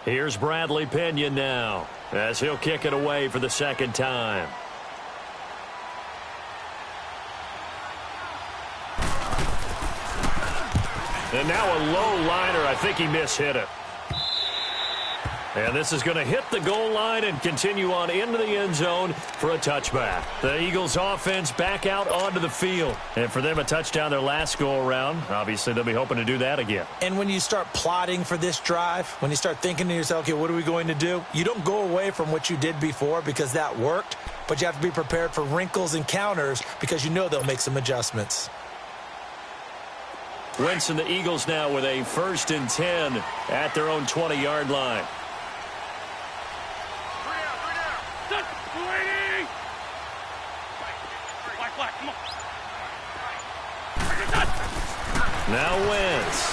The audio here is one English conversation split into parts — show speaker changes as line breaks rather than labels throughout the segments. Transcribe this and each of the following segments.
Here's Bradley Pinion now as he'll kick it away for the second time. And now a low liner. I think he mishit it. And this is going to hit the goal line and continue on into the end zone for a touchback. The Eagles offense back out onto the field. And for them, a touchdown their last go-around. Obviously, they'll be hoping to do that again.
And when you start plotting for this drive, when you start thinking to yourself, okay, what are we going to do? You don't go away from what you did before because that worked, but you have to be prepared for wrinkles and counters because you know they'll make some adjustments.
Wentz and the Eagles now with a 1st and 10 at their own 20-yard line. Now Wentz.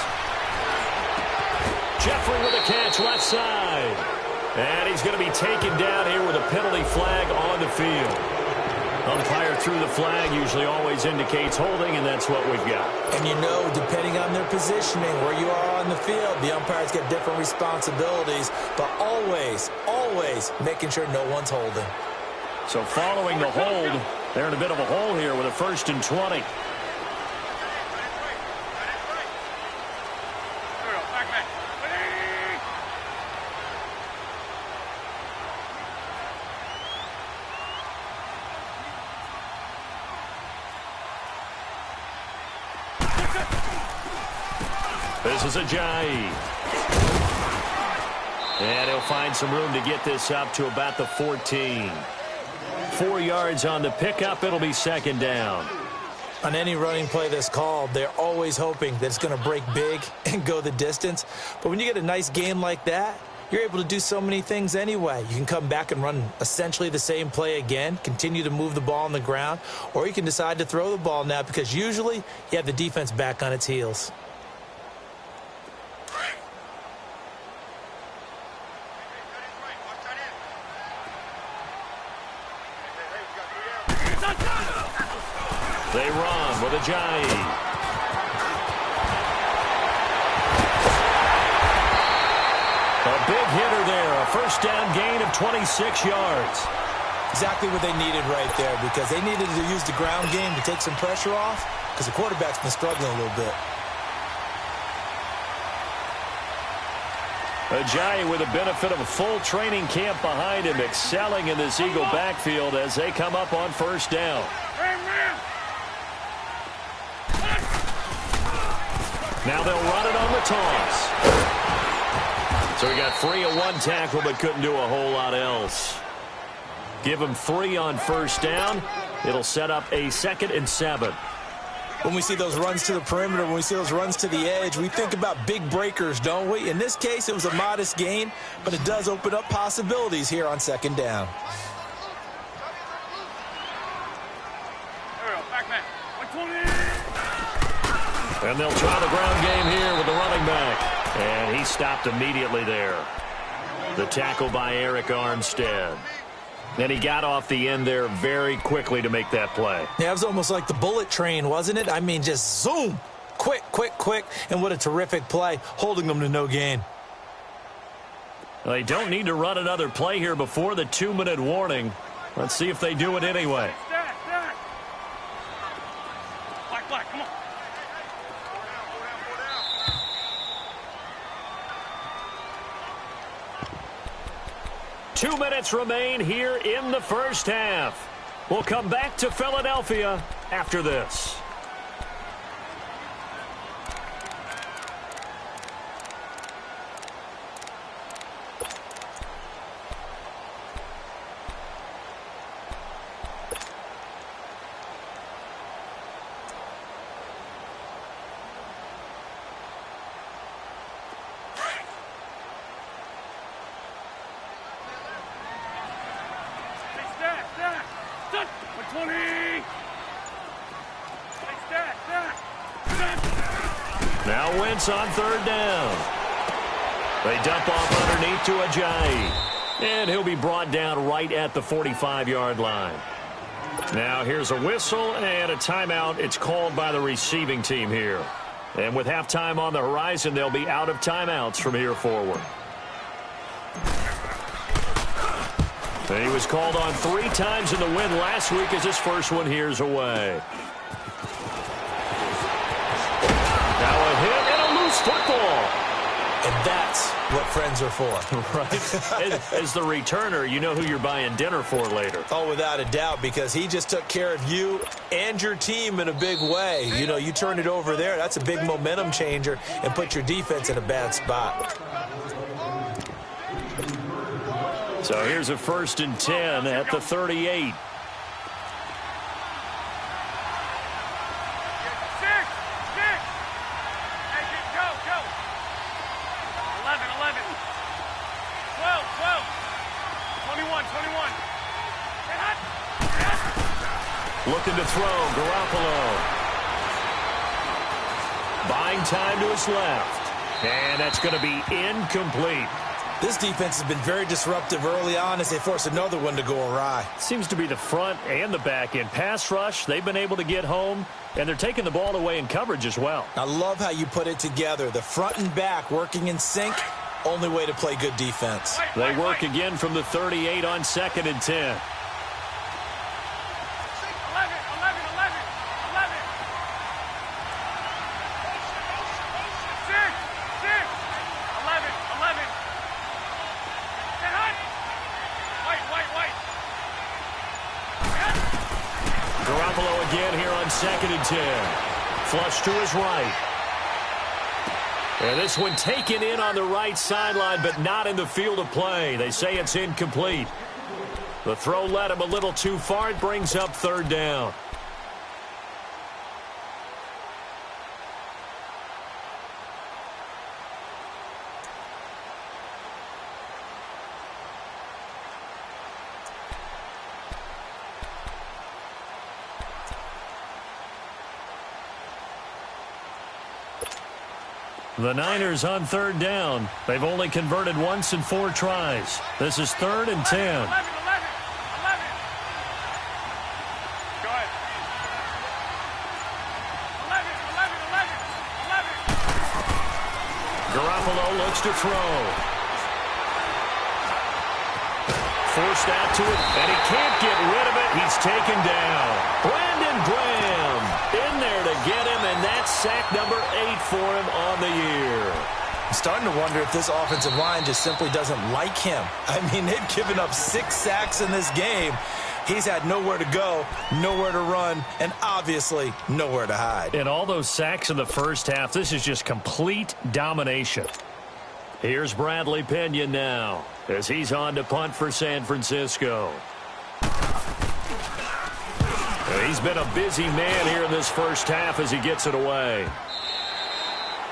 Jeffrey with a catch left side. And he's going to be taken down here with a penalty flag on the field. Umpire threw the flag, usually always indicates holding, and that's what we've got.
And you know, depending on their positioning, where you are on the field, the umpires get different responsibilities, but always, always making sure no one's holding.
So following the hold, they're in a bit of a hole here with a 1st and 20. This is Ajayi. And he'll find some room to get this up to about the 14. 4 yards on the pickup. It'll be 2nd down.
On any running play that's called, they're always hoping that it's going to break big and go the distance. But when you get a nice game like that, you're able to do so many things anyway. You can come back and run essentially the same play again, continue to move the ball on the ground, or you can decide to throw the ball now because usually you have the defense back on its heels.
They run with Ajayi. A big hitter there. A 1st down gain of 26 yards.
Exactly what they needed right there because they needed to use the ground game to take some pressure off because the quarterback's been struggling a little bit.
Ajayi with the benefit of a full training camp behind him, excelling in this Eagle backfield as they come up on 1st down. Now they'll run it on the toss. So he got free of 1 tackle but couldn't do a whole lot else. Give him 3 on 1st down. It'll set up a 2nd and 7.
When we see those runs to the perimeter, when we see those runs to the edge, we think about big breakers, don't we? In this case, it was a modest gain, but it does open up possibilities here on 2nd down.
And they'll try the ground game here with the running back. And he stopped immediately there. The tackle by Eric Armstead. And he got off the end there very quickly to make that play.
Yeah, it was almost like the bullet train, wasn't it? I mean, just zoom. Quick, quick, quick. And what a terrific play, holding them to no gain.
They don't need to run another play here before the 2-minute warning. Let's see if they do it anyway.
Come on.
2 minutes remain here in the 1st half. We'll come back to Philadelphia after this. Now Wentz on 3rd down. They dump off underneath to Ajayi. And he'll be brought down right at the 45-yard line. Now here's a whistle and a timeout. It's called by the receiving team here. And with halftime on the horizon, they'll be out of timeouts from here forward. And he was called on 3 times in the win last week as his first one here's away. Now a hit and a loose football.
And that's what friends are for.
Right. As the returner, you know who you're buying dinner for later.
Oh, without a doubt, because he just took care of you and your team in a big way. You know, you turn it over there, that's a big momentum changer and put your defense in a bad spot.
So here's a 1st and 10 at the 38. Looking to throw, Garoppolo. Buying time to his left. And that's going to be incomplete.
This defense has been very disruptive early on as they force another one to go awry.
Seems to be the front and the back end. Pass rush, they've been able to get home, and they're taking the ball away in coverage as well.
I love how you put it together. The front and back working in sync, only way to play good defense.
They work again from the 38 on 2nd and 10. Garoppolo again here on 2nd and 10. Flush to his right. And this one taken in on the right sideline, but not in the field of play. They say it's incomplete. The throw led him a little too far. It brings up 3rd down. The Niners on 3rd down. They've only converted once in 4 tries. This is 3rd and 10.
11. Go ahead. 11.
Garoppolo looks to throw. Forced out to it, and he can't get rid of it. He's taken down. Brandon Graham in there to get him, and that's sack number 8 for him on the year.
I'm starting to wonder if this offensive line just simply doesn't like him. I mean, they've given up 6 sacks in this game. He's had nowhere to go, nowhere to run, and obviously nowhere to hide.
And all those sacks in the first half, this is just complete domination. Here's Bradley Pena now as he's on to punt for San Francisco. He's been a busy man here in this first half as he gets it away.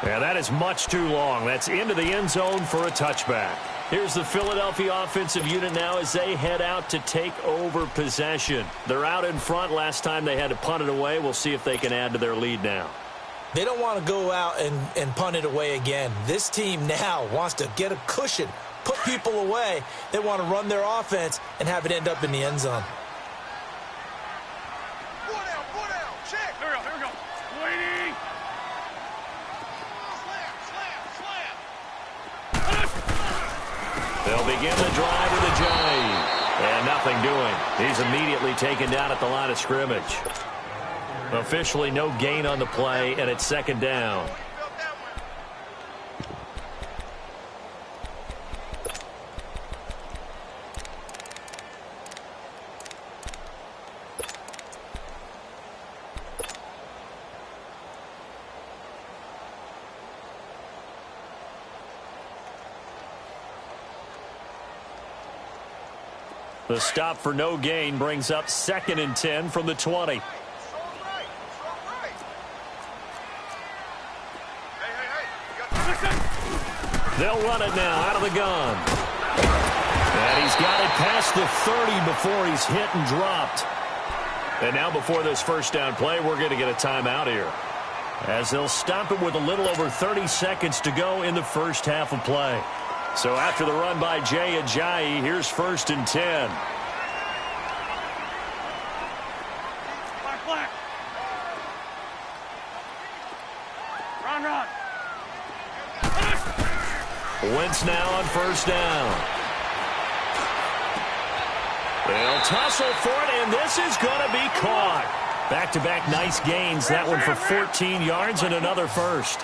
Yeah, that is much too long. That's into the end zone for a touchback. Here's the Philadelphia offensive unit now as they head out to take over possession. They're out in front. Last time they had to punt it away. We'll see if they can add to their lead now.
They don't want to go out and punt it away again. This team now wants to get a cushion, put people away. They want to run their offense and have it end up in the end zone.
Here we go. Waiting.
They'll begin the drive with a jive. And nothing doing. He's immediately taken down at the line of scrimmage. Officially no gain on the play, and it's 2nd down. The stop for no gain brings up 2nd and 10 from the 20. They'll run it now out of the gun. And he's got it past the 30 before he's hit and dropped. And now before this first down play, we're going to get a timeout here, as they'll stop it with a little over 30 seconds to go in the first half of play. So after the run by Jay Ajayi, here's 1st and 10.
Black. Run.
Wentz now on 1st down. They'll tussle for it, and this is going to be caught. Back-to-back nice gains. That one for 14 yards and another first.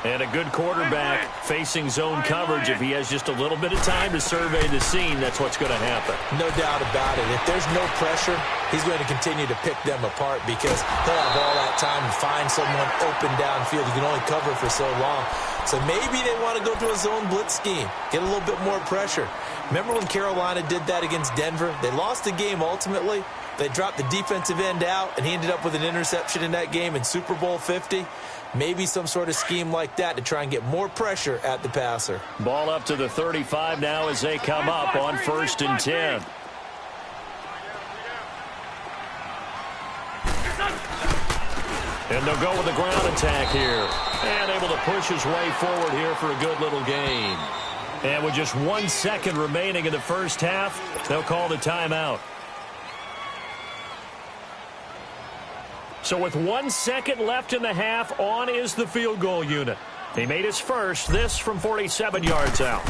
And a good quarterback facing zone coverage. If he has just a little bit of time to survey the scene, that's what's going to happen.
No doubt about it. If there's no pressure, he's going to continue to pick them apart because he'll have all that time to find someone open downfield. You can only cover for so long. So maybe they want to go to a zone blitz scheme, get a little bit more pressure. Remember when Carolina did that against Denver? They lost the game ultimately. They dropped the defensive end out, and he ended up with an interception in that game in Super Bowl 50. Maybe some sort of scheme like that to try and get more pressure at the passer.
Ball up to the 35 now as they come up on 1st and 10. And they'll go with the ground attack here. And able to push his way forward here for a good little gain. And with just 1 second remaining in the first half, they'll call the timeout. So with 1 second left in the half, on is the field goal unit. He made his first, this from 47 yards out.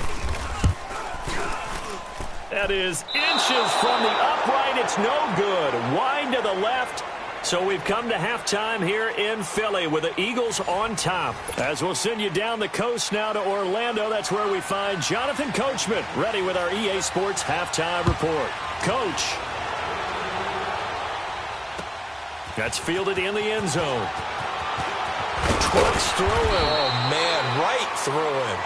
That is inches from the upright. It's no good. Wide to the left. So we've come to halftime here in Philly with the Eagles on top. As we'll send you down the coast now to Orlando, that's where we find Jonathan Coachman ready with our EA Sports halftime report. Coach. That's fielded in the end zone. Trucks through him.
Oh, man, right through him.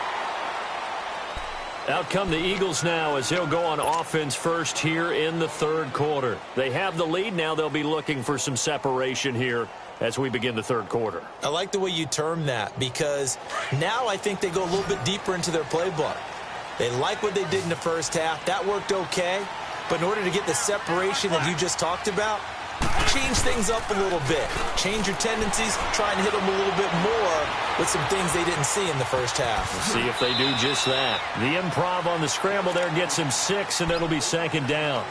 Out come the Eagles now as they'll go on offense first here in the third quarter. They have the lead. Now they'll be looking for some separation here as we begin the third quarter.
I like the way you term that because now I think they go a little bit deeper into their playbook. They like what they did in the first half. That worked okay. But in order to get the separation that you just talked about, change things up a little bit. Change your tendencies. Try and hit them a little bit more with some things they didn't see in the first half.
We'll see if they do just that. The improv on the scramble there gets him 6, and it'll be 2nd down.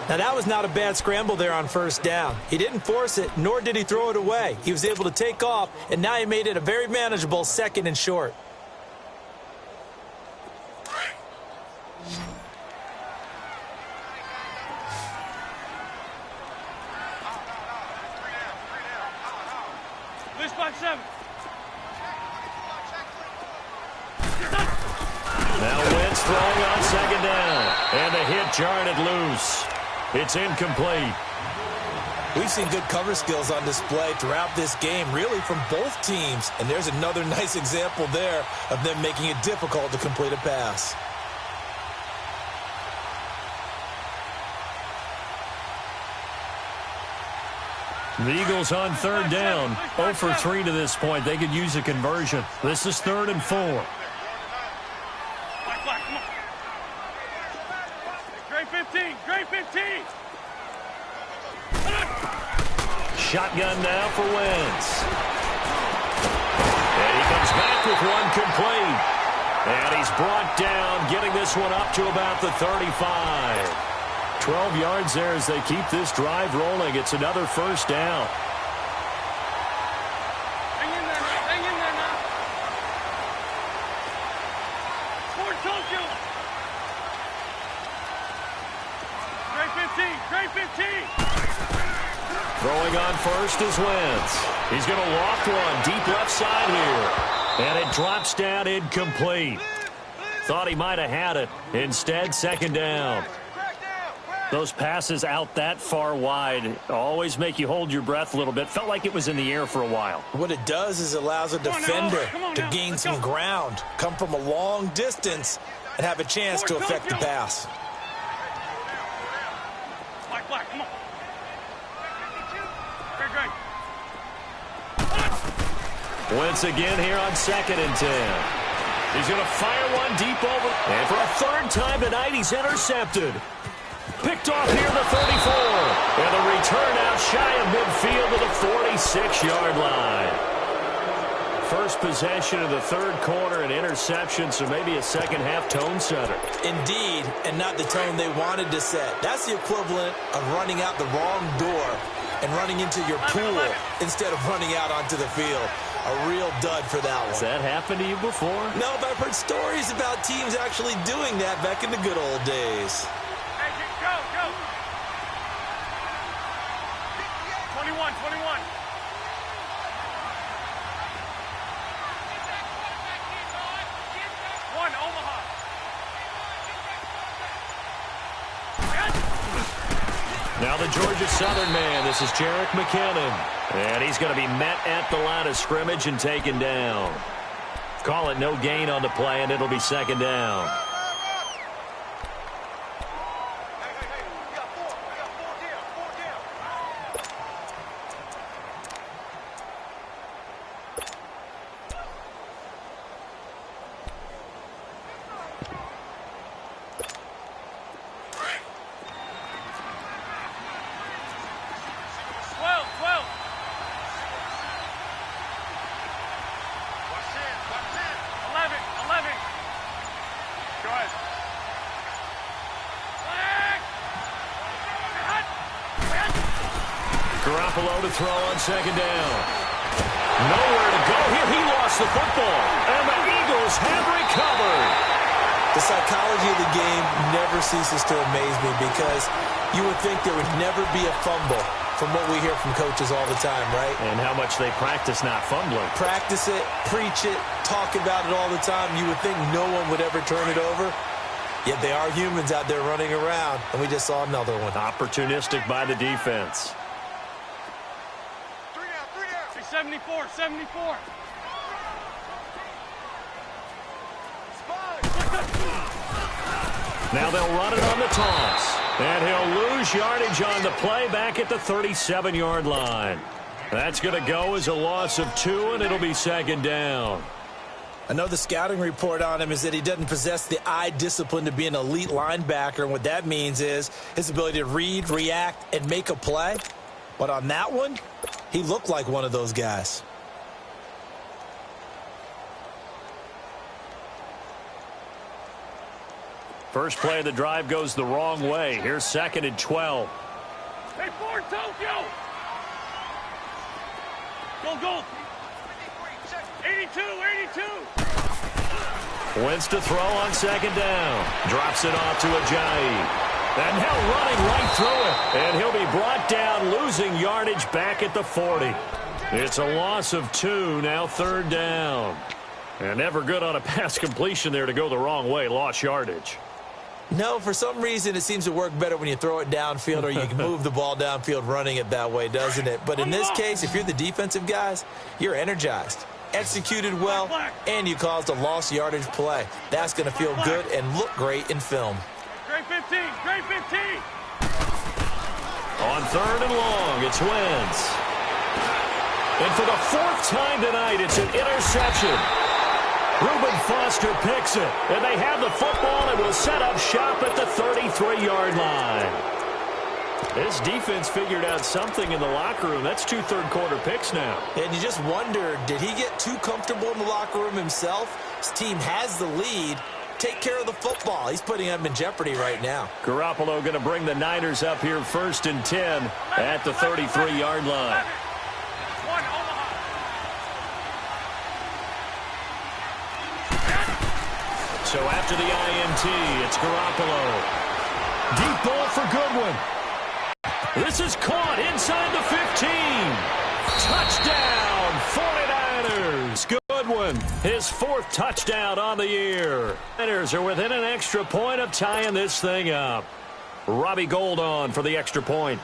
Now, that was not a bad scramble there on 1st down. He didn't force it, nor did he throw it away. He was able to take off, and now he made it a very manageable 2nd and short.
Now Wentz throwing on 2nd down. And the hit jarred it loose. It's incomplete.
We've seen good cover skills on display throughout this game, really from both teams. And there's another nice example there of them making it difficult to complete a pass.
The Eagles on 3rd down. 0 for 3 to this point. They could use a conversion. This is 3rd and 4.
Great 15. Great 15.
Shotgun now for Wentz. And he comes back with one complete. And he's brought down, getting this one up to about the 35. 12 yards there as they keep this drive rolling. It's another 1st down.
Hang in there now. Hang in there now. Fort Tokyo. Great 15. Great 15.
Throwing on 1st is Wentz. He's going to loft one deep left side here. And it drops down incomplete. Thought he might have had it. Instead, 2nd down. Those passes out that far wide always make you hold your breath a little bit. Felt like it was in the air for a while.
What it does is it allows a defender to gain some ground, come from a long distance, and have a chance to affect the pass.
Black, come on. Great.
Wentz again here on 2nd and 10. He's going to fire one deep over. And for a 3rd time tonight, he's intercepted. Picked off here the 34. And the return out shy of midfield to the 46-yard line. First possession of the 3rd quarter, an interception, so maybe a second-half tone setter.
Indeed, and not the tone they wanted to set. That's the equivalent of running out the wrong door and running into your pool instead of running out onto the field. A real dud for that one.
Has that happened to you before?
No, but I've heard stories about teams actually doing that back in the good old days.
Hey, go. 21, 21. One, Omaha.
Now the Georgia Southern man, this is Jarek McKinnon. And he's going to be met at the line of scrimmage and taken down. Call it no gain on the play, and it'll be second down. To throw on second down. Nowhere to go here. He lost the football. And the Eagles have recovered.
The psychology of the game never ceases to amaze me because you would think there would never be a fumble from what we hear from coaches all the time, right?
And how much they practice not fumbling.
Practice it, preach it, talk about it all the time. You would think no one would ever turn it over. Yet they are humans out there running around, and we just saw another one.
Opportunistic by the defense.
74, 74.
Now they'll run it on the toss. And he'll lose yardage on the play back at the 37-yard line. That's going to go as a loss of 2, and it'll be second down.
I know the scouting report on him is that he doesn't possess the eye discipline to be an elite linebacker. And what that means is his ability to read, react, and make a play. But on that one, he looked like one of those guys.
First play of the drive goes the wrong way. Here's second and 12.
Hey, Ford, Tokyo! Goal. 82, 82.
Wins to throw on second down. Drops it off to Ajayi. And now running right through it. And he'll be brought down, losing yardage back at the 40. It's a loss of 2, now third down. And never good on a pass completion there to go the wrong way. Lost yardage.
No, for some reason it seems to work better when you throw it downfield or you can move the ball downfield running it that way, doesn't it? But in this case, if you're the defensive guys, you're energized, executed well, and you caused a lost yardage play. That's going to feel good and look great in film.
Great 15, great 15.
On third and long, it's Wentz. And for the 4th time tonight, it's an interception. Reuben Foster picks it, and they have the football and will set up shop at the 33-yard line. This defense figured out something in the locker room. That's 2 third-quarter picks now.
And you just wonder, did he get too comfortable in the locker room himself? His team has the lead. Take care of the football. He's putting them in jeopardy right now.
Garoppolo going to bring the Niners up here 1st and 10 at the 33-yard line. So after the INT, it's Garoppolo. Deep ball for Goodwin. This is caught inside the 15. Touchdown, 49ers. Goodwin, his 4th touchdown on the year. Niners are within an extra point of tying this thing up. Robbie Gould on for the extra point.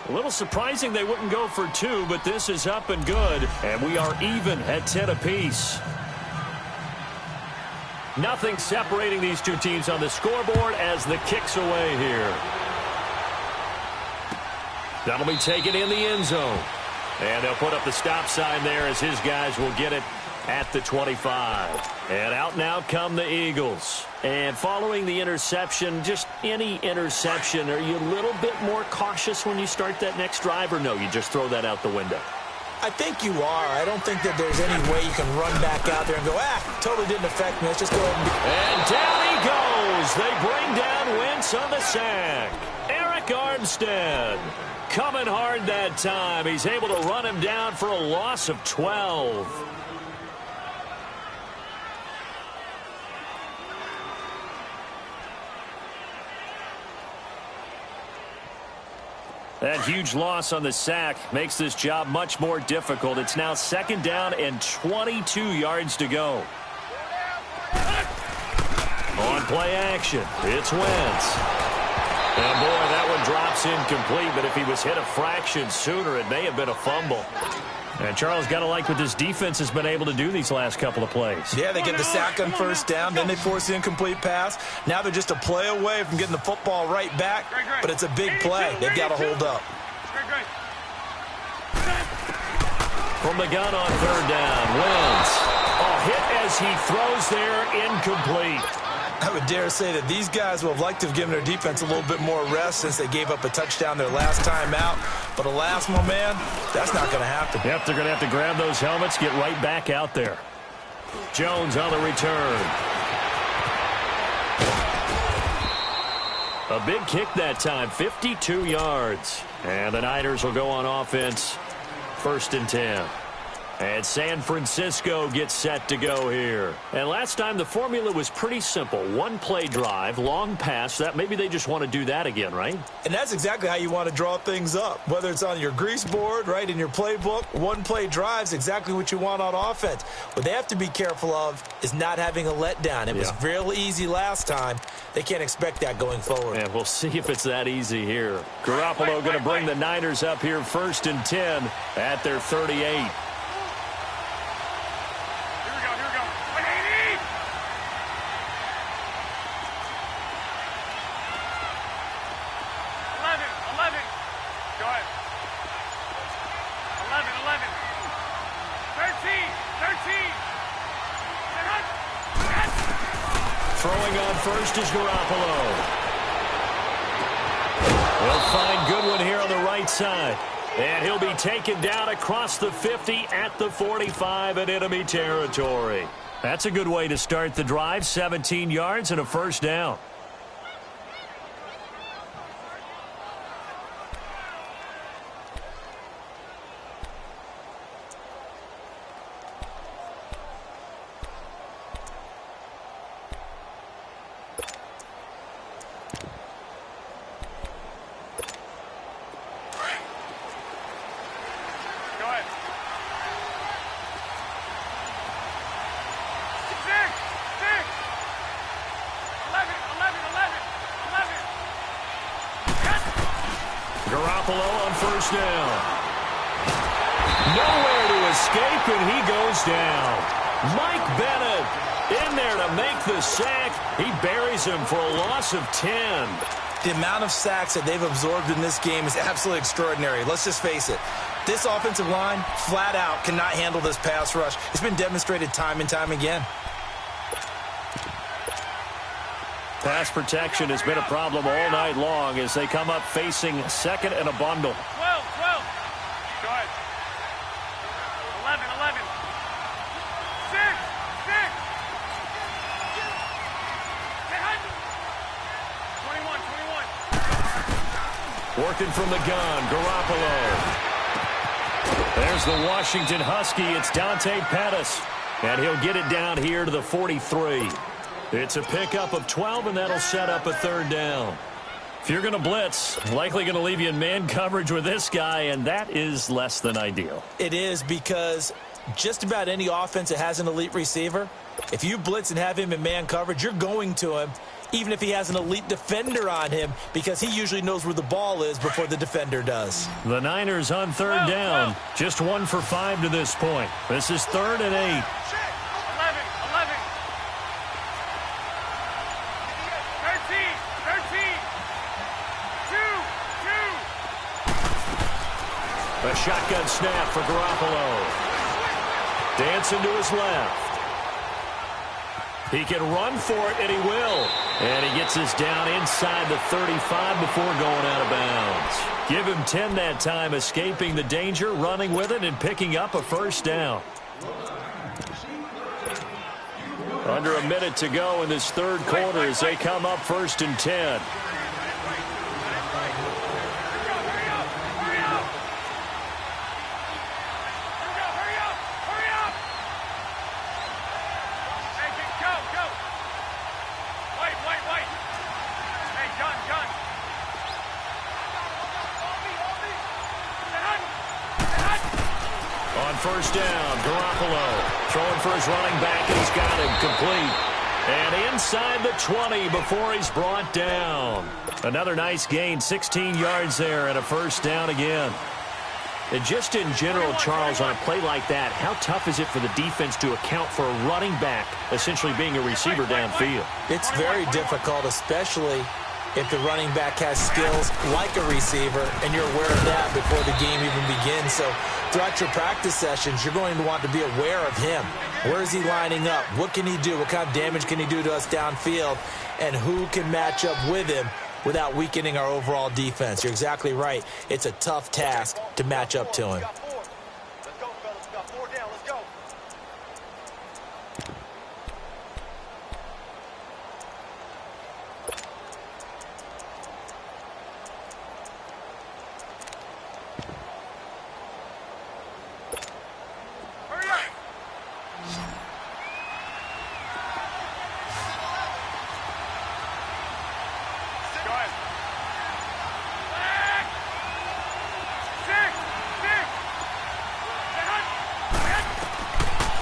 A little surprising they wouldn't go for 2, but this is up and good, and we are even at 10 apiece. Nothing separating these two teams on the scoreboard as the kick's away here. That'll be taken in the end zone. And they'll put up the stop sign there as his guys will get it at the 25. And out now come the Eagles. And following the interception, just any interception, are you a little bit more cautious when you start that next drive, or no, you just throw that out the window?
I think you are. I don't think that there's any way you can run back out there and go, totally didn't affect me. Let's just go ahead and...
And down he goes. They bring down Wentz on the sack. Eric Armstead coming hard that time. He's able to run him down for a loss of 12. That huge loss on the sack makes this job much more difficult. It's now 2nd down and 22 yards to go. On play action, it's Wentz. And boy, that one drops incomplete, but if he was hit a fraction sooner, it may have been a fumble. And Charles, got to like what this defense has been able to do these last couple of plays.
Yeah, they get the sack on 1st down, then they force the incomplete pass. Now they're just a play away from getting the football right back, but it's a big play. They've got to hold up.
From the gun on 3rd down, Wentz. Oh, hit as he throws there, incomplete.
I would dare say that these guys will have liked to have given their defense a little bit more rest since they gave up a touchdown their last time out. But alas, my man, that's not going to happen.
Yep, they're going to have to grab those helmets, get right back out there. Jones on the return. A big kick that time, 52 yards. And the Niners will go on offense, 1st and 10. And San Francisco gets set to go here. And last time the formula was pretty simple. 1-play drive, long pass. That maybe they just want to do that again, right?
And that's exactly how you want to draw things up. Whether it's on your grease board, right, in your playbook, 1-play drive is exactly what you want on offense. What they have to be careful of is not having a letdown. It was real easy last time. They can't expect that going forward.
And we'll see if it's that easy here. Garoppolo going to bring the Niners up here 1st and 10 at their 38. Throwing on 1st is Garoppolo. He'll find Goodwin here on the right side. And he'll be taken down across the 50 at the 45 in enemy territory. That's a good way to start the drive. 17 yards and a 1st down. Garoppolo on 1st down. Nowhere to escape, and he goes down. Mike Bennett in there to make the sack. He buries him for a loss of 10.
The amount of sacks that they've absorbed in this game is absolutely extraordinary. Let's just face it. This offensive line, flat out, cannot handle this pass rush. It's been demonstrated time and time again.
Pass protection has been a problem all night long as they come up facing 2nd and a bundle.
12. Go ahead. 11. 6. 21.
Working from the gun, Garoppolo. There's the Washington Husky. It's Dante Pettis. And he'll get it down here to the 43. It's a pickup of 12, and that'll set up a 3rd down. If you're going to blitz, likely going to leave you in man coverage with this guy, and that is less than ideal.
It is, because just about any offense that has an elite receiver, if you blitz and have him in man coverage, you're going to him, even if he has an elite defender on him, because he usually knows where the ball is before the defender does.
The Niners on 3rd down. Just 1 for 5 to this point. This is 3rd and 8. 2. A shotgun snap for Garoppolo. Dancing to his left. He can run for it, and he will. And he gets us down inside the 35 before going out of bounds. Give him 10 that time, escaping the danger, running with it, and picking up a 1st down. Under a minute to go in this 3rd quarter as they come up 1st and 10. On first down, Garoppolo throwing for his running back, and he's got him complete. And inside the 20 before he's brought down. Another nice gain, 16 yards there, and a first down again. And just in general, Charles, on a play like that, how tough is it for the defense to account for a running back essentially being a receiver downfield?
It's very difficult, especially if the running back has skills like a receiver, and you're aware of that before the game even begins. So throughout your practice sessions, you're going to want to be aware of him. Where is he lining up? What can he do? What kind of damage can he do to us downfield? And who can match up with him without weakening our overall defense? You're exactly right. It's a tough task to match up to him.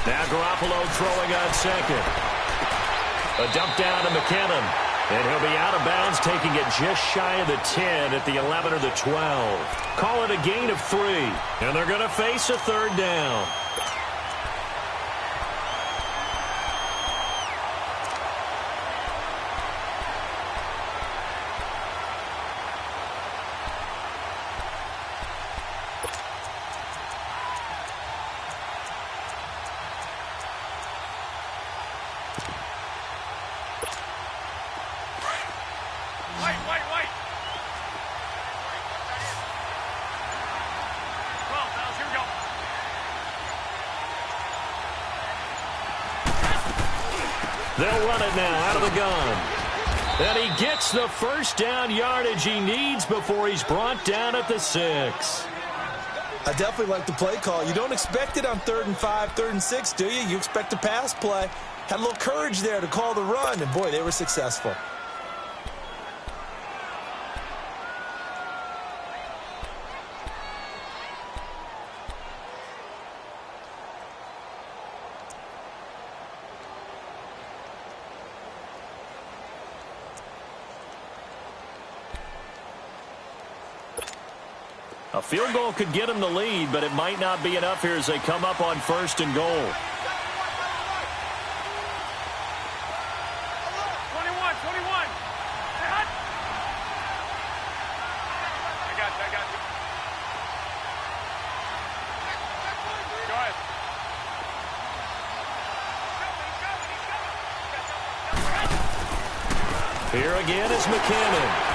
Now Garoppolo throwing on second. A dump down to McKinnon. And he'll be out of bounds, taking it just shy of the 10 at the 11 or the 12. Call it a gain of 3. And they're going to face a third down. They'll run it now out of the gun. And he gets the first down yardage he needs before he's brought down at the 6.
I definitely like the play call. You don't expect it on 3rd and 5, 3rd and 6, do you? You expect a pass play. Had a little courage there to call the run, and boy, they were successful.
A field goal could get him the lead, but it might not be enough here as they come up on 1st and goal.
21. I got you. Go ahead.
Here again is McKinnon.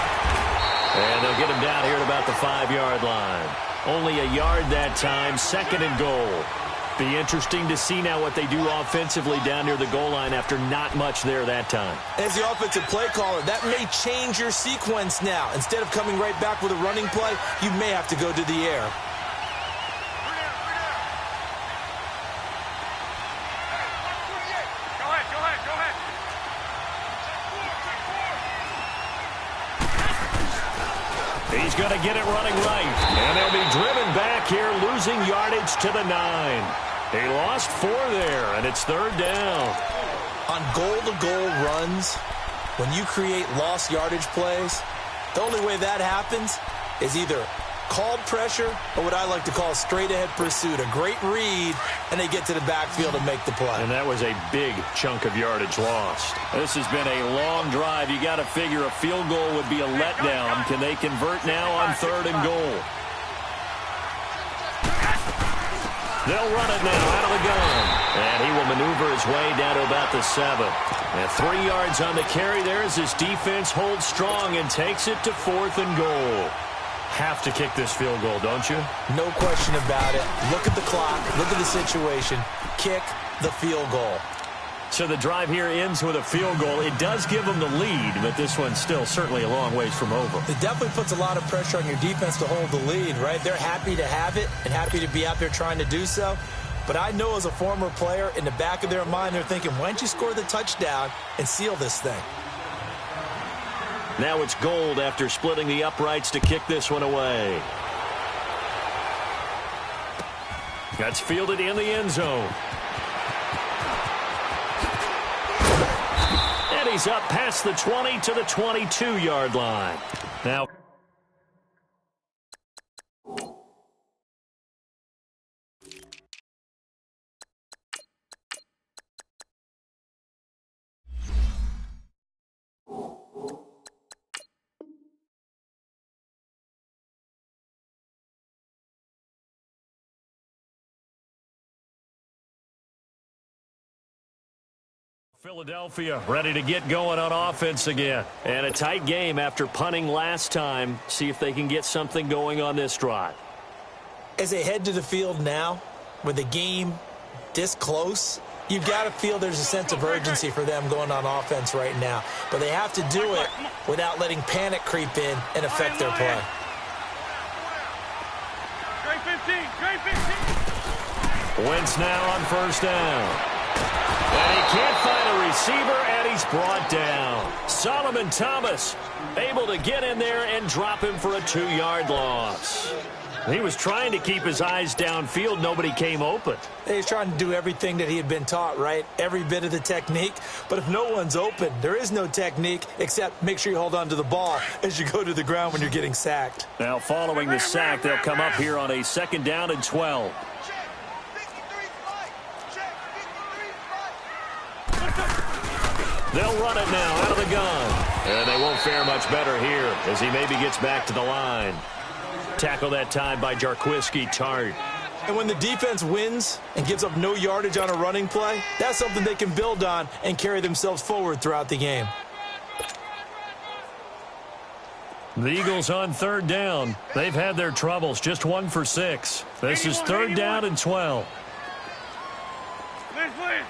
And they'll get him down here at about the 5-yard line. Only a yard that time, 2nd and goal. Be interesting to see now what they do offensively down near the goal line after not much there that time.
As the offensive play caller, that may change your sequence now. Instead of coming right back with a running play, you may have to go to the air.
Go ahead.
He's going to get it running right. And they'll be driven back here, losing yardage to the 9. He lost 4 there, and it's 3rd down.
On goal-to-goal runs, when you create lost yardage plays, the only way that happens is either called pressure or what I like to call straight-ahead pursuit. A great read, and they get to the backfield and make the play.
And that was a big chunk of yardage lost. This has been a long drive. You got to figure a field goal would be a letdown. Can they convert now on 3rd and goal? They'll run it now out of the gun. And he will maneuver his way down to about the 7. And 3 yards on the carry there as his defense holds strong and takes it to 4th and goal. Have to kick this field goal, don't you?
No question about it. Look at the clock. Look at the situation. Kick the field goal.
So the drive here ends with a field goal. It does give them the lead, but this one's still certainly a long ways from over.
It definitely puts a lot of pressure on your defense to hold the lead, right? They're happy to have it and happy to be out there trying to do so. But I know as a former player, in the back of their mind, they're thinking, why don't you score the touchdown and seal this thing?
Now it's Gold after splitting the uprights to kick this one away. That's fielded in the end zone. And he's up past the 20 to the 22-yard line. Now, Philadelphia ready to get going on offense again. And a tight game after punting last time. See if they can get something going on this drive.
As they head to the field now, with the game this close, you've got to feel there's a sense of urgency for them going on offense right now. But they have to do it without letting panic creep in and affect their play.
Straight 15, straight 15.
Wentz now on first down. And he can't find a receiver, and he's brought down. Solomon Thomas able to get in there and drop him for a 2-yard loss. He was trying to keep his eyes downfield. Nobody came open.
He's trying to do everything that he had been taught, right? Every bit of the technique. But if no one's open, there is no technique except make sure you hold on to the ball as you go to the ground when you're getting sacked.
Now, following the sack, they'll come up here on a 2nd down and 12. They'll run it now out of the gun. And they won't fare much better here as he maybe gets back to the line. Tackle that time by Jarquiski Tart.
And when the defense wins and gives up no yardage on a running play, that's something they can build on and carry themselves forward throughout the game.
The Eagles on 3rd down. They've had their troubles, just 1 for 6. This is 3rd down and 12.
Please.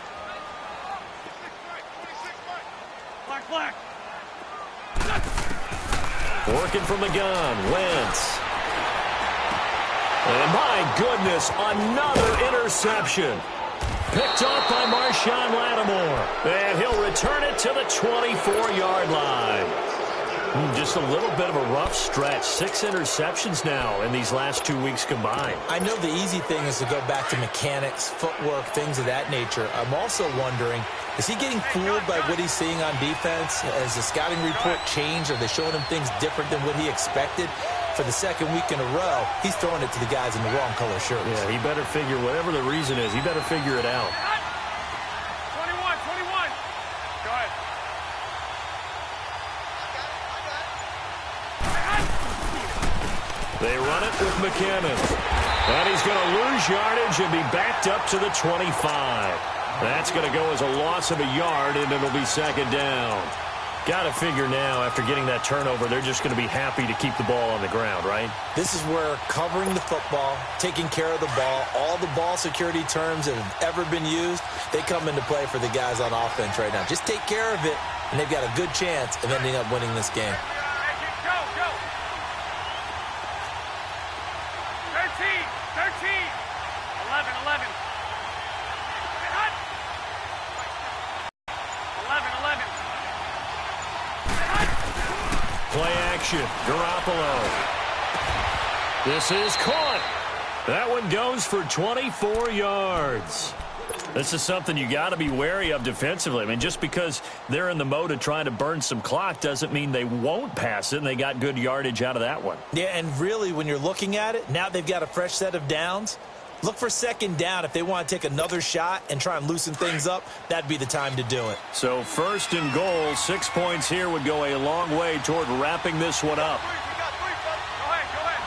Black.
Working from the gun, Wentz. And my goodness, another interception. Picked off by Marshawn Lattimore. And he'll return it to the 24-yard line. Just a little bit of a rough stretch. 6 interceptions now in these last 2 weeks combined.
I know the easy thing is to go back to mechanics, footwork, things of that nature. I'm also wondering, is he getting fooled by what he's seeing on defense? Has the scouting report changed? Are they showing him things different than what he expected? For the 2nd week in a row, he's throwing it to the guys in the wrong color shirts.
Yeah, he better figure, whatever the reason is, he better figure it out.
21. Go ahead.
They run it with McKinnon. And he's going to lose yardage and be backed up to the 25. That's going to go as a loss of a yard, and it'll be 2nd down. Got to figure now, after getting that turnover, they're just going to be happy to keep the ball on the ground, right?
This is where covering the football, taking care of the ball, all the ball security terms that have ever been used, they come into play for the guys on offense right now. Just take care of it, and they've got a good chance of ending up winning this game.
Go. 13. 11. 11.
Play action. Garoppolo. This is caught. That one goes for 24 yards. This is something you got to be wary of defensively. I mean, just because they're in the mode of trying to burn some clock doesn't mean they won't pass it, and they got good yardage out of that one.
Yeah, and really, when you're looking at it, now they've got a fresh set of downs. Look for 2nd down. If they want to take another shot and try and loosen things up, that'd be the time to do it.
So 1st and goal, 6 points here would go a long way toward wrapping this one up.
Go ahead.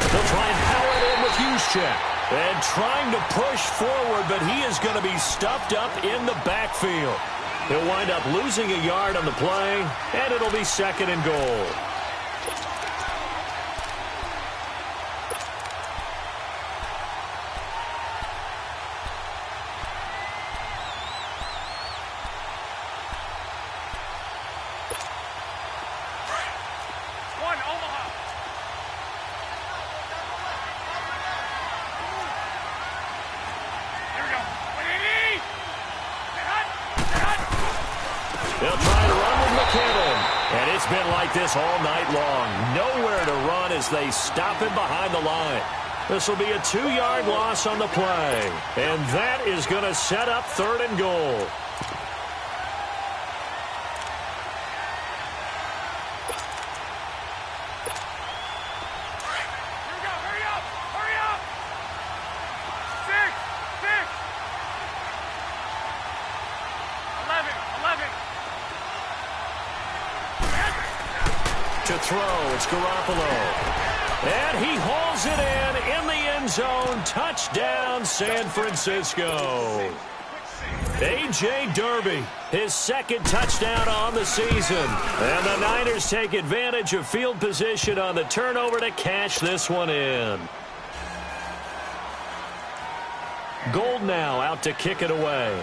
They'll try and power it in with Juszczyk. And trying to push forward, but he is going to be stuffed up in the backfield. He'll wind up losing a yard on the play, and it'll be 2nd and goal. They'll try to run with McKinnon. And it's been like this all night long. Nowhere to run as they stop him behind the line. This will be a 2-yard loss on the play. And that is going to set up 3rd and goal.
Hurry up! Hurry up! 6, 6. 11.
To throw, it's Garoppolo. And he hauls it in the end zone. Touchdown, San Francisco. A.J. Derby, his 2nd touchdown on the season. And the Niners take advantage of field position on the turnover to cash this one in. Gold now out to kick it away.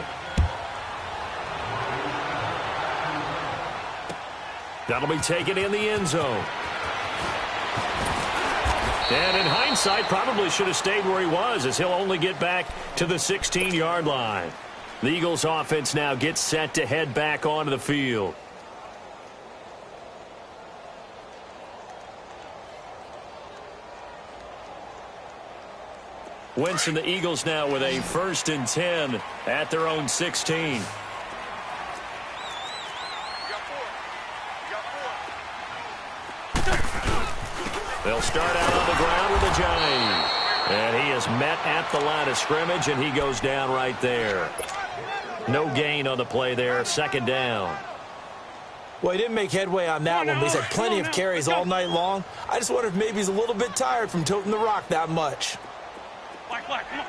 That'll be taken in the end zone. And in hindsight, probably should have stayed where he was, as he'll only get back to the 16-yard line. The Eagles offense now gets set to head back onto the field. Wentz and the Eagles now with a 1st and 10 at their own 16. They'll start out on the ground with a giant. And he is met at the line of scrimmage, and he goes down right there. No gain on the play there. 2nd down.
Well, he didn't make headway on that one, but he's had plenty of carries all night long. I just wonder if maybe he's a little bit tired from toting the rock that much.
Black, come on.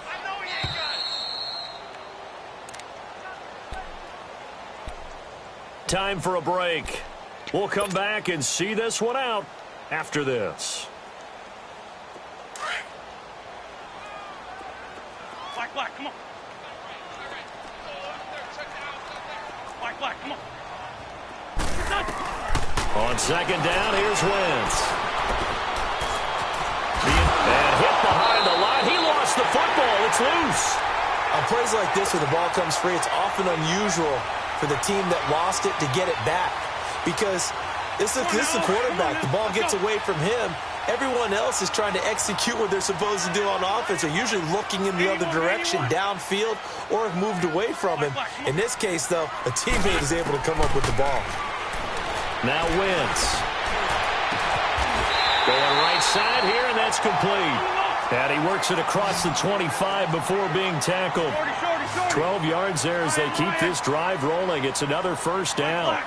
I know he ain't got it.
Time for a break. We'll come back and see this one out after this.
Black, come on. Black, come on.
On 2nd down, here's Wentz. And hit behind the line. He lost the football. It's loose.
On plays like this where the ball comes free, it's often unusual for the team that lost it to get it back. Because this is the quarterback. The ball gets away from him. Everyone else is trying to execute what they're supposed to do on offense. They're usually looking in the other direction, downfield, or have moved away from him. In this case, though, a teammate is able to come up with the ball.
Now Wentz. Going right side here, and that's complete. And he works it across the 25 before being tackled. 12 yards there as they keep this drive rolling. It's another 1st down.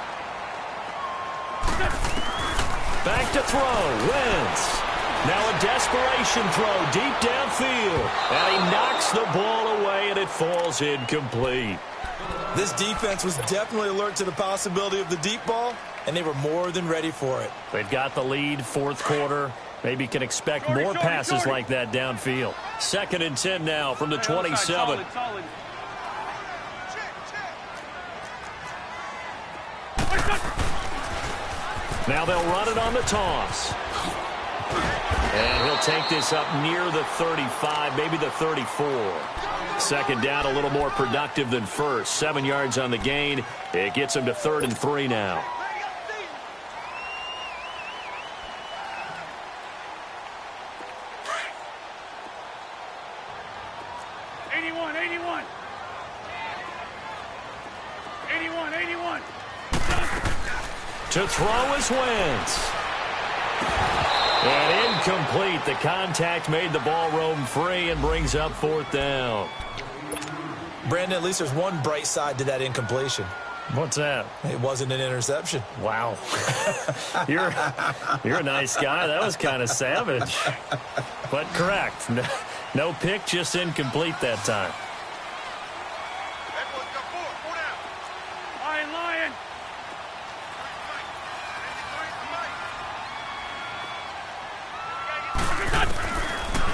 Back to throw. Wentz. Now a desperation throw deep downfield. And he knocks the ball away, and it falls incomplete.
This defense was definitely alert to the possibility of the deep ball, and they were more than ready for it.
They've got the lead, 4th quarter. Maybe can expect more passes like that downfield. 2nd and 10 now from the 27. Now they'll run it on the toss. And he'll take this up near the 35, maybe the 34. 2nd down, a little more productive than first. 7 yards on the gain. It gets him to 3rd and 3 now. To throw is Wentz. And incomplete. The contact made the ball roam free and brings up 4th down.
Brandon, at least there's one bright side to that incompletion.
What's that?
It wasn't an interception.
Wow. You're a nice guy. That was kind of savage. But correct. No pick, just incomplete that time.
Lion.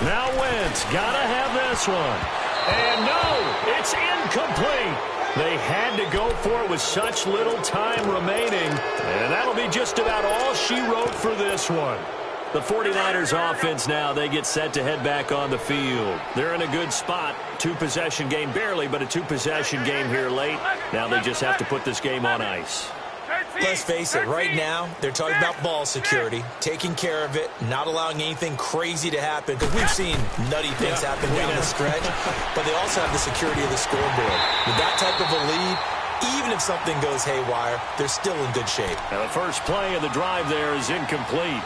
Now Wentz, gotta have this one. And no, it's incomplete. They had to go for it with such little time remaining. And that'll be just about all she wrote for this one. The 49ers offense now, they get set to head back on the field. They're in a good spot. 2-possession game, barely, but a 2-possession game here late. Now they just have to put this game on ice.
Let's face it, right now, they're talking about ball security, taking care of it, not allowing anything crazy to happen, because we've seen nutty things happen down the stretch, but they also have the security of the scoreboard. With that type of a lead, even if something goes haywire, they're still in good shape.
Now, the first play of the drive there is incomplete,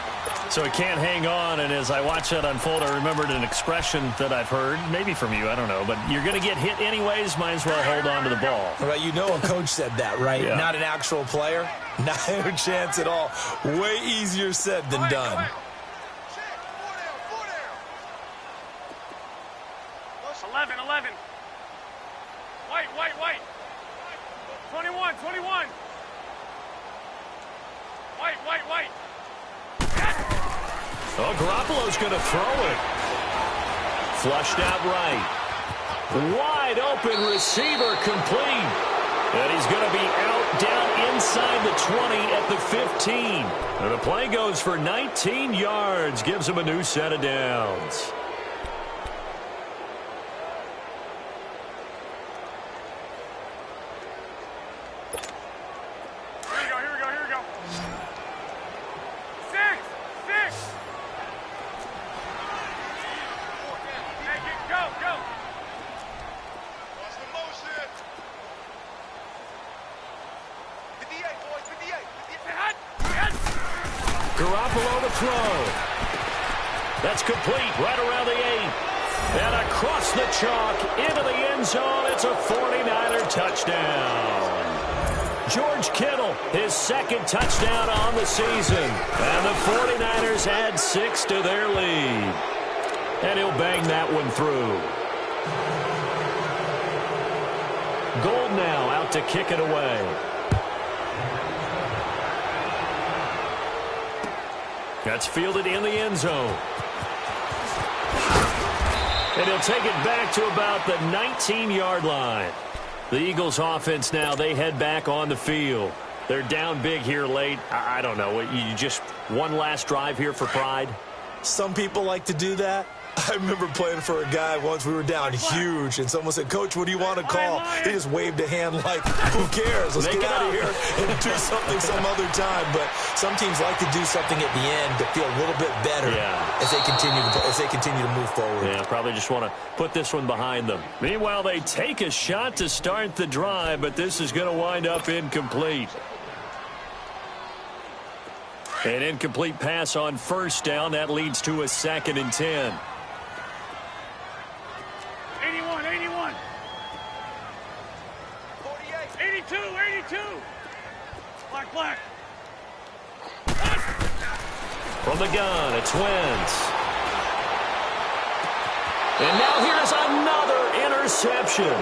so it can't hang on. And as I watch that unfold, I remembered an expression that I've heard, maybe from you, I don't know, but you're going to get hit anyways, might as well hold on to the ball.
All right, you know a coach said that, right?
Yeah.
Not an actual player. Not a chance at all. Way easier said than done.
11. White. 21. White.
Oh, Garoppolo's going to throw it. Flushed out right. Wide open receiver complete. And he's going to be out down inside the 20 at the 15. And the play goes for 19 yards. Gives him a new set of downs.
Here we go. 6. Hey, go. What's the motion? 58, boys, 58.
Garoppolo to throw. That's complete right around the 8. And across the chalk into the end zone. It's a 49er touchdown. George Kittle, his second touchdown on the season. And the 49ers add 6 to their lead. And he'll bang that one through. Gold now out to kick it away. That's fielded in the end zone. And he'll take it back to about the 19-yard line. The Eagles offense now, they head back on the field. They're down big here late. I don't know. You just one last drive here for pride?
Some people like to do that. I remember playing for a guy once. We were down huge, and someone said, "Coach, what do you want to call?" He just waved a hand like, "Who cares? Let's get out of here and do something some other time." But some teams like to do something at the end to feel a little bit better as they continue to move forward.
Yeah, probably just want to put this one behind them. Meanwhile, they take a shot to start the drive, but this is going to wind up incomplete. An incomplete pass on first down. That leads to a 2nd and 10.
81. 82. Black.
From the gun, it's Wentz. And now here's another interception.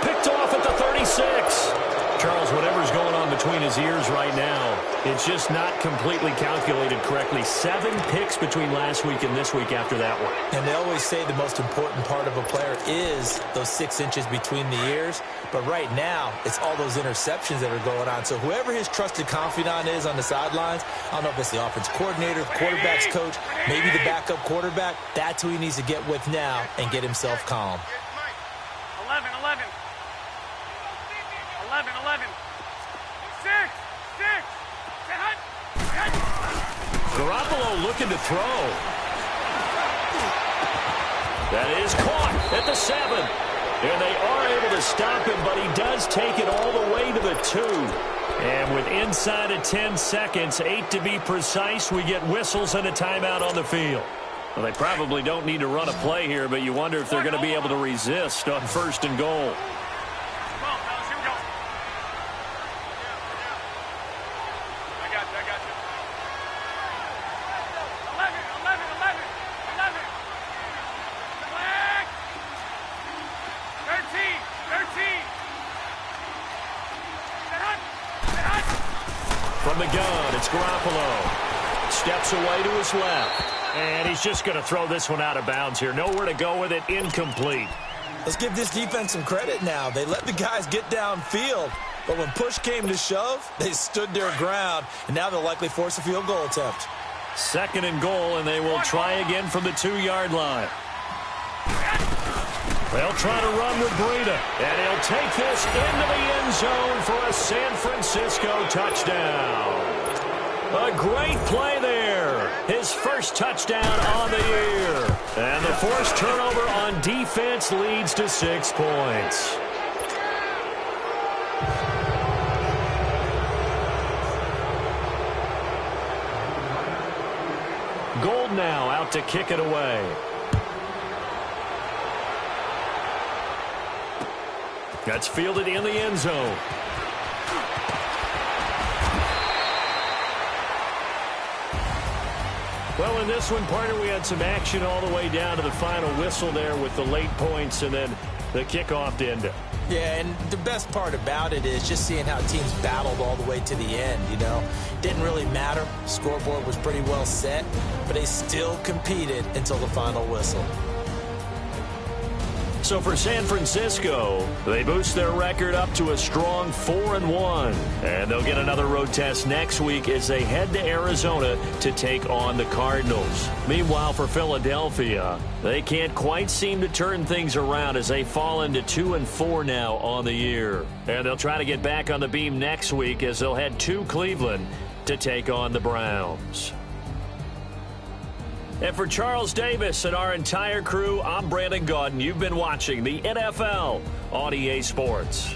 Picked off at the 36. Charles, whatever's going on between his ears right now, it's just not completely calculated correctly. 7 picks between last week and this week after that one.
And they always say the most important part of a player is those 6 inches between the ears. But right now, it's all those interceptions that are going on. So whoever his trusted confidant is on the sidelines, I don't know if it's the offense coordinator, the quarterback's coach, maybe the backup quarterback, that's who he needs to get with now and get himself calm.
11. 6.
Garoppolo looking to throw. That is caught at the 7. And they are able to stop him, but he does take it all the way to the 2. And with inside of 10 seconds, 8 to be precise, we get whistles and a timeout on the field. Well, they probably don't need to run a play here, but you wonder if they're going to be able to resist on 1st and goal. From the gun, it's Garoppolo. Steps away to his left. And he's just going to throw this one out of bounds here. Nowhere to go with it. Incomplete.
Let's give this defense some credit now. They let the guys get downfield. But when push came to shove, they stood their ground. And now they'll likely force a field goal attempt.
2nd and goal, and they will try again from the 2-yard line. They'll try to run with Breida, and he'll take this into the end zone for a San Francisco touchdown. A great play there. His first touchdown on the year. And the forced turnover on defense leads to 6 points. Gold now out to kick it away. That's fielded in the end zone. Well, in this one, partner, we had some action all the way down to the final whistle there with the late points and then the kickoff to end it.
Yeah, and the best part about it is just seeing how teams battled all the way to the end, you know. Didn't really matter. Scoreboard was pretty well set, but they still competed until the final whistle.
So for San Francisco, they boost their record up to a strong 4-1. And they'll get another road test next week as they head to Arizona to take on the Cardinals. Meanwhile, for Philadelphia, they can't quite seem to turn things around as they fall into 2-4 now on the year. And they'll try to get back on the beam next week as they'll head to Cleveland to take on the Browns. And for Charles Davis and our entire crew, I'm Brandon Gaudin. You've been watching the NFL on EA Sports.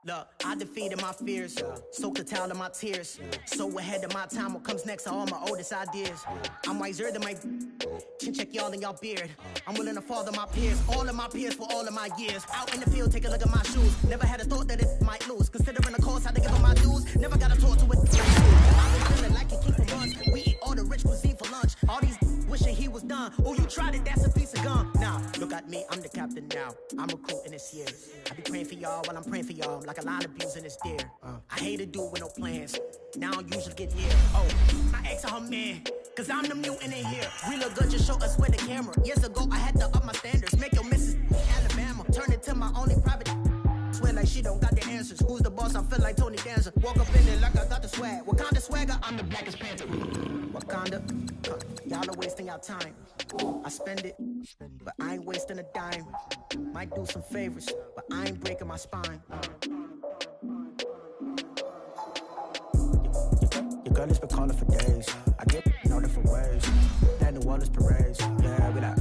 Look, I defeated my fears, soaked a towel in my tears. So ahead of my time, what comes next are all my oldest ideas. I'm wiser than my chin check y'all in y'all beard. I'm willing to father my peers, all of my peers for all of my years. Out in the field, take a look at my shoes. Never had a thought that it might lose. Considering the cost, I had to give up my dues. Never got to talk to it. I've been feeling like a king for months. We eat all the rich cuisine for lunch. All these wishing he was done. Oh, you tried it, that's a piece of gum. Now, look at me, I'm the captain now. I'm recruiting this year. I be praying for y'all while I'm praying for y'all. Like a line of abuse in this deer. I hate to do it with no plans. Now I usually get near. Oh, I ask her man, cause I'm the mutant in here. We look good, just show us where the camera. Years ago, I had to up my standards. Make your missus Alabama. Turn it to my only private. Swear like she don't got the answers. Who's the boss? I feel like Tony Danza. Walk up in it like I got the swag. What kind of swagger? I'm the blackest panther. Wakanda, y'all are wasting your time. I spend it, but I ain't wasting a dime. Might do some favors, but I ain't breaking my spine. Your girl has been calling for days. I get in all different ways. That New Orleans parades. Yeah, we like.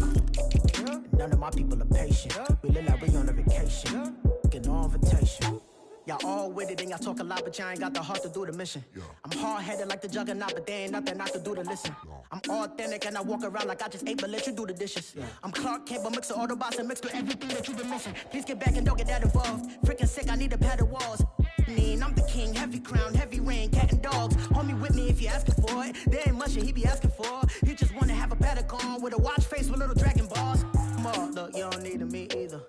None of my people are patient. We look like we on a vacation. Get no invitation. Y'all all with it and y'all talk a lot, but y'all ain't got the heart to do the mission. I'm hard-headed like the juggernaut, but there ain't nothing I can do to listen. I'm authentic and I walk around like I just ate, but let you do the dishes. I'm Clark Kent, but mix of Autobots and mixed with everything that you've been missing. Please get back and don't get that involved. Freaking sick, I need a pad of walls. I'm the king, heavy crown, heavy rain, cat and dogs. Homie with me if you're asking for it. There ain't much that he be asking for. He just wanna have a paddock on with a watch face with little dragon balls. Look, you don't need me either.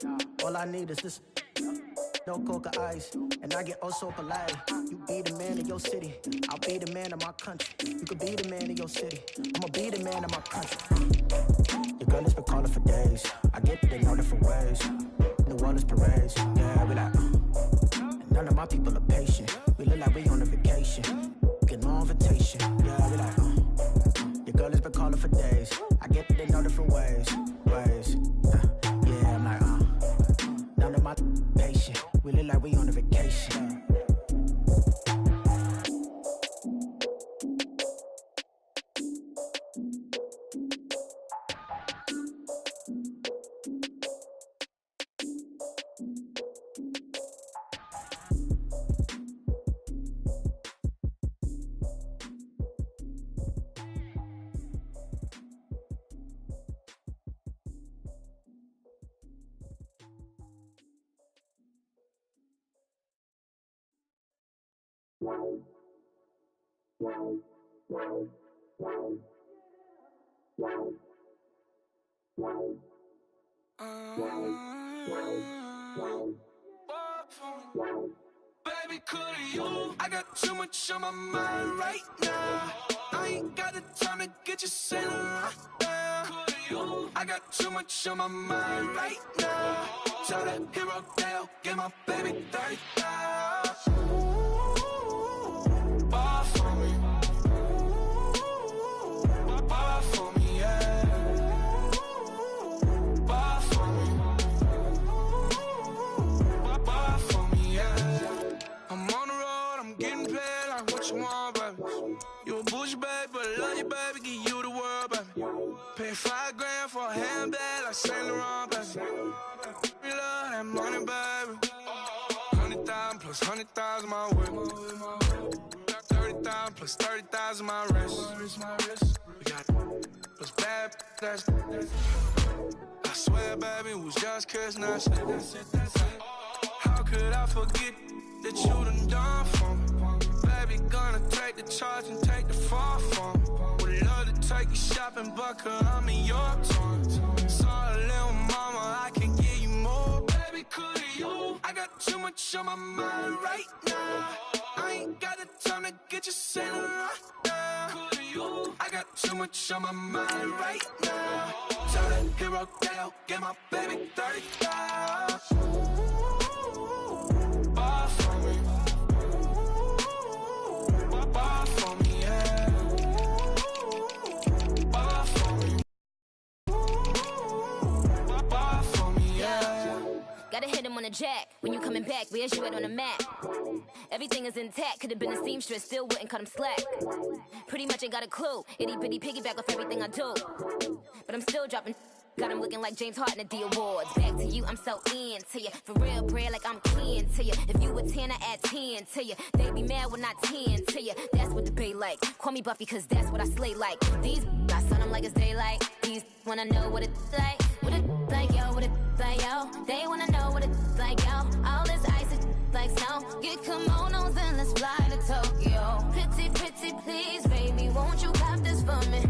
All I need is this. No coca ice, and I get oh so polite. You be the man of your city, I'll be the man of my country. You could be the man of your city, I'ma be the man of my country. Your girl has been calling for days. I get it in all different ways. New Orleans parades, yeah, we like. And none of my people are patient. We look like we on a vacation. Get no invitation, yeah, we like. Your girl has been calling for days. I get it in all different ways. Yeah, I'm like, none of my patient. We look like we on a vacation.
Baby, could you? I got too much on my mind right now. I ain't got the time to get you sailing right now. I got too much on my mind right now. Tell that hero Dale, get my baby 30,000. Bar for me. Bar for me, yeah. Bar for me. Bar for me, yeah. I'm on the road, I'm getting paid like what you want, baby. You a bougie, baby, but I love you, baby, give you the world, baby. Pay $5 grand for a handbag like Saint Laurent, baby. We love that money, baby. 100,000 plus 100,000 my way. 30,000 plus 30,000 my wrist. We got plus bad, that's I swear, baby, it was just kissing us. How could I forget that you done for me? Baby, gonna take the charge and take the fall from me. Would love to take you shopping, but I'm in your town. Sorry, little mama, I can give you more. Baby, could you? I got too much on my mind right now. I ain't got the time to get you sailing right now. Could you? I got too much on my mind right now. Tell that hero Dale, get my baby 30,000. Bar for me. Bar for me, yeah. Bar for me. Bar for me, yeah.
Gotta hit him on the jack. When you coming back, where's you at on the map? Everything is intact. Could've been a seamstress, still wouldn't cut him slack. Pretty much ain't got a clue. Itty bitty piggyback off everything I do. But I'm still dropping. Got him looking like James Harden at the awards. Back to you, I'm so into you. For real, bread, like I'm keen to you. If you a 10, I add 10 to you. They be mad when I 10 to you. That's what the bay like. Call me Buffy, cause that's what I slay like. These, I sun them like it's daylight. These wanna know what it's like. What it like, yo, what it like, yo. They wanna know what it's like, yo. All this ice is like snow. Get kimonos and let's fly to Tokyo. Pretty, pretty, please, baby, won't you cop this for me?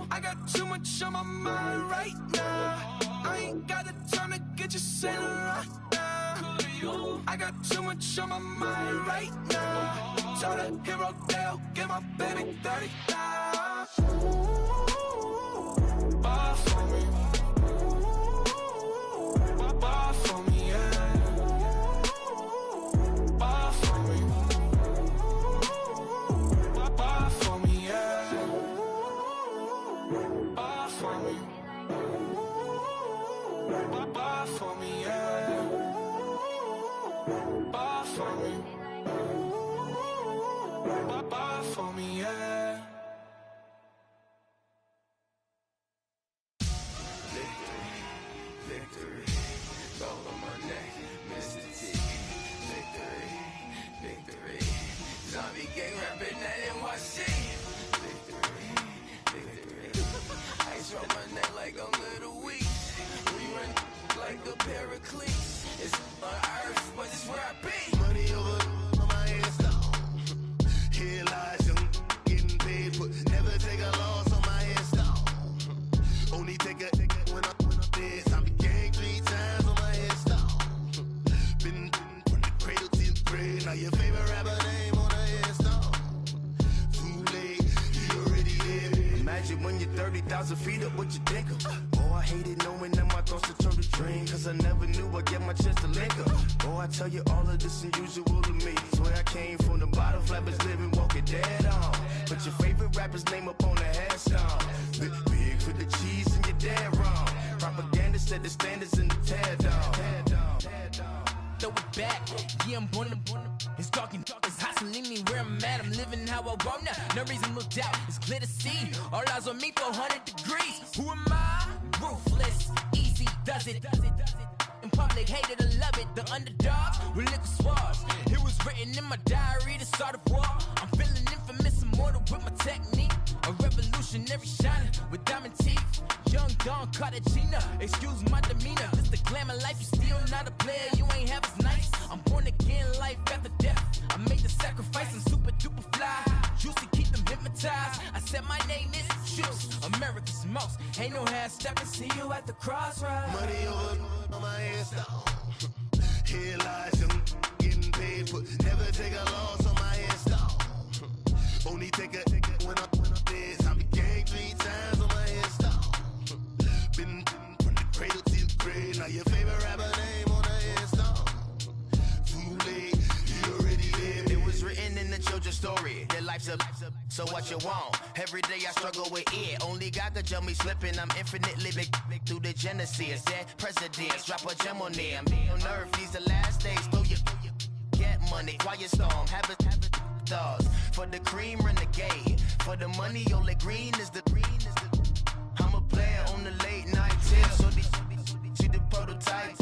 I got too much on my mind right now. I ain't got the time to get you sailing right now. I got too much on my mind right now. Tell that hero Dale, get my baby 30,000. Bar for me. Bar for me, yeah. Bar for me. Bar for me, yeah. Bar for me. Bar for me, yeah. Bar for me. Bar for me, yeah.
Victory, victory.
paraclete. It's on earth, but it's where I be.
Money over on my headstone. Here lies young, getting paid, but never take a loss on my headstone. Only take a when I'm dead. I be gang 3 times on my headstone. Been from the cradle to the grave. Now your favorite rapper name on the headstone. Too late, you already there. Imagine when you're 30,000 feet up, what you think of? Oh, I hated knowing that my thoughts would turn to dream. Cause I never knew I'd get my chance to link up. Oh, I tell you all of this unusual to me. Swear I came from the bottom, flappers living, walking dead on. Put your favorite rapper's name up on the headstone. Big for the cheese and you're dead wrong. Propaganda set the standards in the tear down.
Throw it back, yeah, I'm born to. It's talking, it's hustling me where I'm at. I'm living how I want now. No reason to doubt, it's clear to see. All eyes on me, 400 degrees. Who am I? Ruthless, easy, does it. In public, hate it or love it. The underdogs with liquor swabs. It was written in my diary to start a war. I'm feeling infamous, immortal with my technique. A revolutionary shining with diamond teeth. Young Don Cartagena, excuse my demeanor. This the glamour life, you still not a player, you ain't half as nice. I'm born again, life after death. I made the sacrifice, I'm super duper fly. Juicy, keep them hypnotized. I said my name is Juice, America's most. Ain't no half stepping, see you at the crossroads.
Money over on my headstone. Here lies young, getting paid, but never take a loss on my headstone. Only take a when I'm dead. I be gang 3 times on my headstone. Been from the cradle to the grave. Now your favorite rapper name on the headstone. Too late, you already there. It was written in the children's story. Their life's a so what you want? Every day I struggle with it. Only God could jump me slipping. I'm infinitely big through the genesis. Dead presidents, drop a gem on them. On earth, these the last days. Throw your get money, quiet storm. Have it thoughts. For the cream, renegade. For the money, only green is the I'm a player on the late night tip. So these see the prototypes.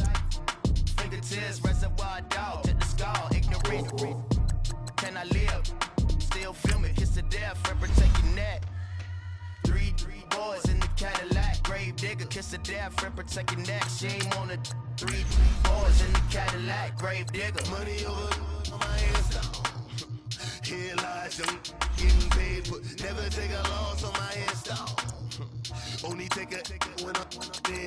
Fingertips, reservoir dog. To the skull, ignorant. Can I live? Still film it, kiss to death, friend, protect your neck. 3 boys in the Cadillac, grave digger, kiss to death, friend, protect your neck. Shame on the 3 boys in the Cadillac, grave digger. Money over on my headstone. Here lies young, getting paid, but never take a loss on my headstone. Only take a when I'm dead.